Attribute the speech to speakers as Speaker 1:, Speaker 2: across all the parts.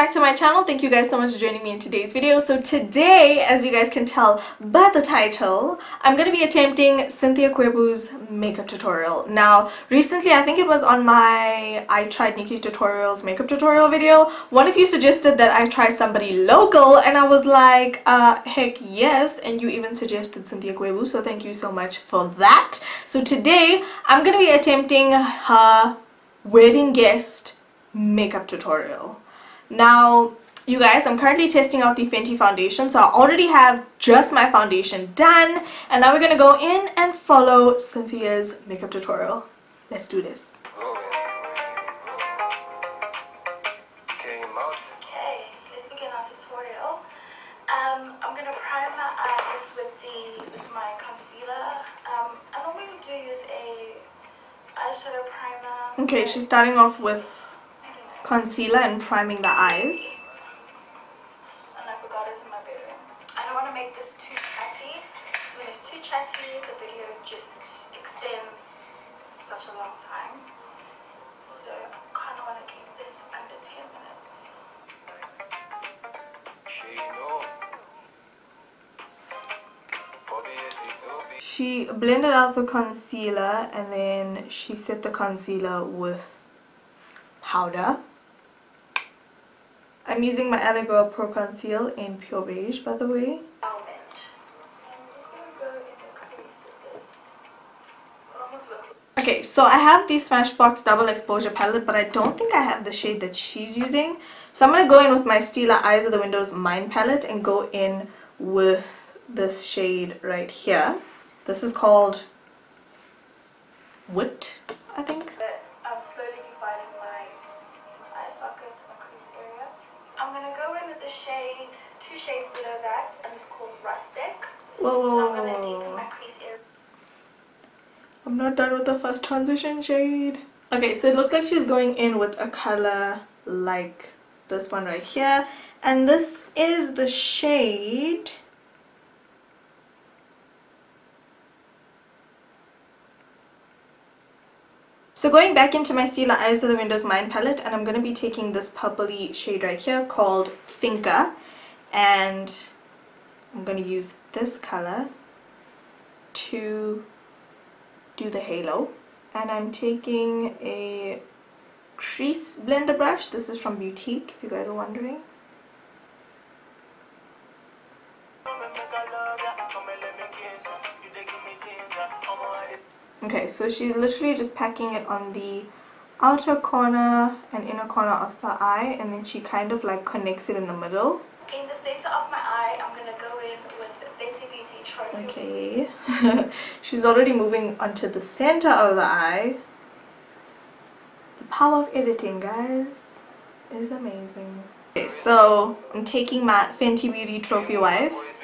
Speaker 1: back to my channel. Thank you guys so much for joining me in today's video. So today, as you guys can tell by the title, I'm going to be attempting Cynthia Gwebu's makeup tutorial. Now, recently, I think it was on my I Tried Nikki Tutorials makeup tutorial video, one of you suggested that I try somebody local, and I was like, heck yes, and you even suggested Cynthia Gwebu, so thank you so much for that. So today, I'm going to be attempting her wedding guest makeup tutorial. Now, you guys, I'm currently testing out the Fenty foundation, so I already have just my foundation done, and now we're gonna go in and follow Cynthia's makeup tutorial. Let's do this.
Speaker 2: Okay, let's begin our tutorial. I'm gonna prime my eyes with my concealer. I normally do use a eyeshadow primer.
Speaker 1: Okay, she's starting off with concealer and priming the eyes.
Speaker 2: And I forgot it's in my bedroom. I don't want to make this too chatty, so when it's too chatty, the video just extends such a long time. So I kind of want to keep this under 10 minutes.
Speaker 1: She blended out the concealer and then she set the concealer with powder. I'm using my Other Girl Pro Conceal in Pure Beige, by the way.
Speaker 2: Almond. I'm just going to go in the crease with this. It almost looks like...
Speaker 1: Okay, so I have the Smashbox Double Exposure Palette, but I don't think I have the shade that she's using. So I'm going to go in with my Stila Eyes of the Windows Mine Palette and go in with this shade right here. This is called Wit, I think.
Speaker 2: I'm slowly defining my eye sockets, my crease area. I'm going to go in with the shade, 2 shades below that, and it's called Rustic.
Speaker 1: Whoa.
Speaker 2: I'm going to deepen my crease area.
Speaker 1: I'm not done with the first transition shade. Okay, so it looks like she's going in with a color like this one right here. And this is the shade... So going back into my Stila Eyes of the Windows Mine palette, and I'm going to be taking this purpley shade right here called Finca, and I'm going to use this color to do the halo. And I'm taking a crease blender brush. This is from Boutique, if you guys are wondering. Okay, so she's literally just packing it on the outer corner and inner corner of the eye, and then she kind of like connects it in the middle.
Speaker 2: In the center of my eye, I'm going to go in with Fenty Beauty Trophy.
Speaker 1: Okay, she's already moving onto the center of the eye. The power of editing, guys, is amazing. Okay, so I'm taking my Fenty Beauty Trophy Wife,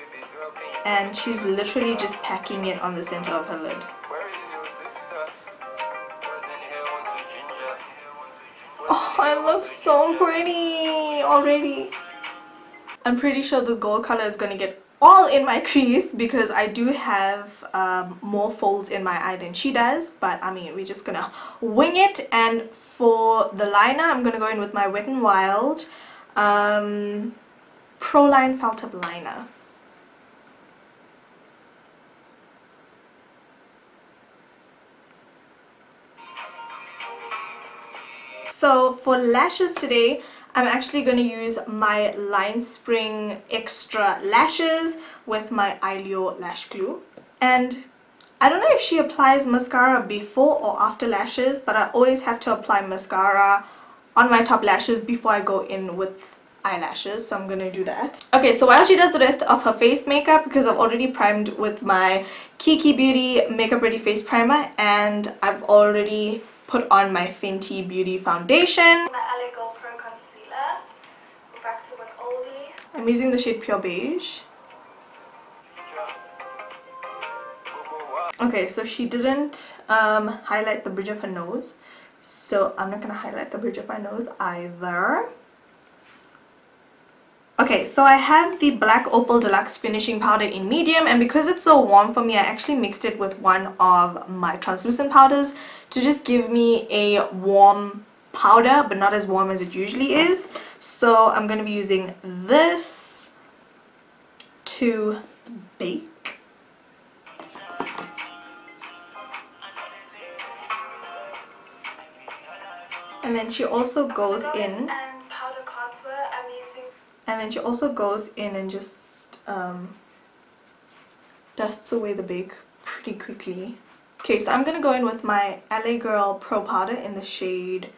Speaker 1: and she's literally just packing it on the center of her lid. Oh, it looks so pretty already. I'm pretty sure this gold color is going to get all in my crease because I do have more folds in my eye than she does. But I mean, we're just going to wing it. And for the liner, I'm going to go in with my Wet n Wild Pro Line Felt Tip Liner. So for lashes today, I'm actually going to use my Line Spring Extra Lashes with my Eyelure Lash Glue. And I don't know if she applies mascara before or after lashes, but I always have to apply mascara on my top lashes before I go in with eyelashes, so I'm going to do that. Okay, so while she does the rest of her face makeup, because I've already primed with my Kiki Beauty Makeup Ready Face Primer, and I've already put on my Fenty Beauty foundation.
Speaker 2: My LA Girl Pro Concealer. Go back to an oldie.
Speaker 1: I'm using the shade Pure Beige. Okay, so she didn't highlight the bridge of her nose, so I'm not going to highlight the bridge of my nose either. Okay, so I have the Black Opal Deluxe Finishing Powder in medium, and because it's so warm for me, I actually mixed it with one of my translucent powders to just give me a warm powder but not as warm as it usually is. So I'm going to be using this to bake. And then she also goes in, and just dusts away the bake pretty quickly. Okay, so I'm gonna go in with my LA Girl Pro Powder in the shade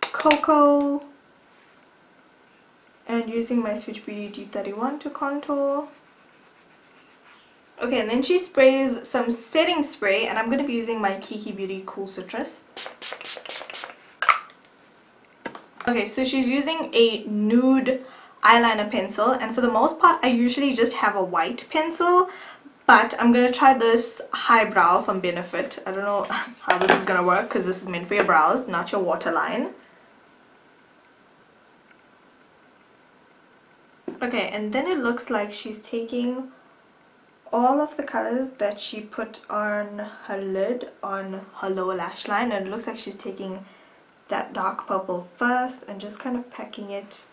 Speaker 1: Cocoa, and using my Switch Beauty G31 to contour. Okay, and then she sprays some setting spray, and I'm gonna be using my Kiki Beauty Cool Citrus. Okay, so she's using a nude eyeliner pencil, and for the most part I usually just have a white pencil, but I'm gonna try this highbrow from Benefit. I don't know how this is gonna work because this is meant for your brows, not your waterline. Okay, and then it looks like she's taking all of the colors that she put on her lid on her lower lash line, and it looks like she's taking that dark purple first and just kind of packing it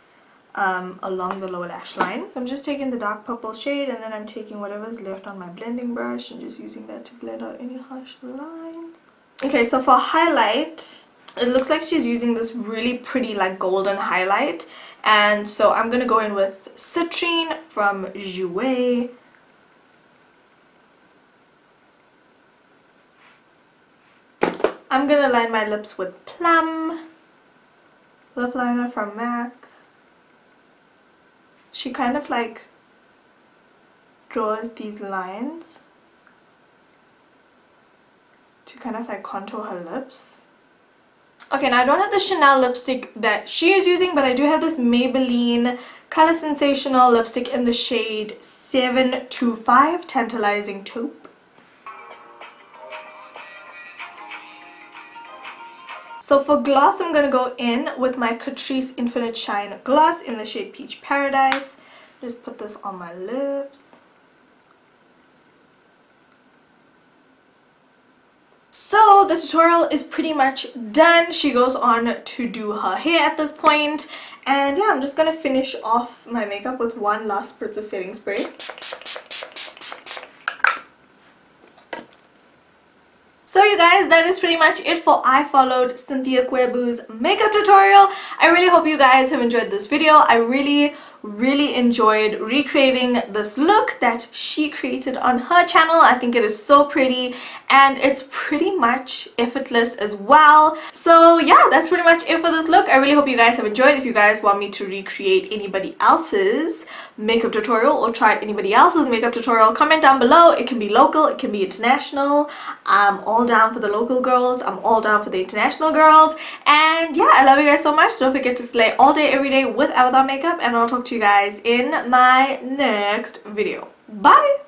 Speaker 1: along the lower lash line. So I'm just taking the dark purple shade, and then I'm taking whatever's left on my blending brush and just using that to blend out any harsh lines. Okay, so for highlight, it looks like she's using this really pretty like golden highlight, and so I'm gonna go in with Citrine from Jouer. I'm gonna line my lips with Plum lip liner from MAC. She kind of like draws these lines to kind of like contour her lips. Okay, now I don't have the Chanel lipstick that she is using, but I do have this Maybelline Color Sensational lipstick in the shade 725 Tantalizing Taupe. So for gloss, I'm going to go in with my Catrice Infinite Shine Gloss in the shade Peach Paradise. Just put this on my lips. So the tutorial is pretty much done. She goes on to do her hair at this point. And yeah, I'm just going to finish off my makeup with one last spritz of setting spray. So you guys, that is pretty much it for I Followed Cynthia Gwebu's makeup tutorial. I really hope you guys have enjoyed this video. I really enjoyed recreating this look that she created on her channel. I think it is so pretty, and it's pretty much effortless as well. So yeah, that's pretty much it for this look. I really hope you guys have enjoyed. If you guys want me to recreate anybody else's makeup tutorial or try anybody else's makeup tutorial, comment down below. It can be local, it can be international. I'm all down for the local girls, I'm all down for the international girls. And yeah, I love you guys so much. Don't forget to slay all day every day with and without makeup, and I'll talk to you guys in my next video. Bye.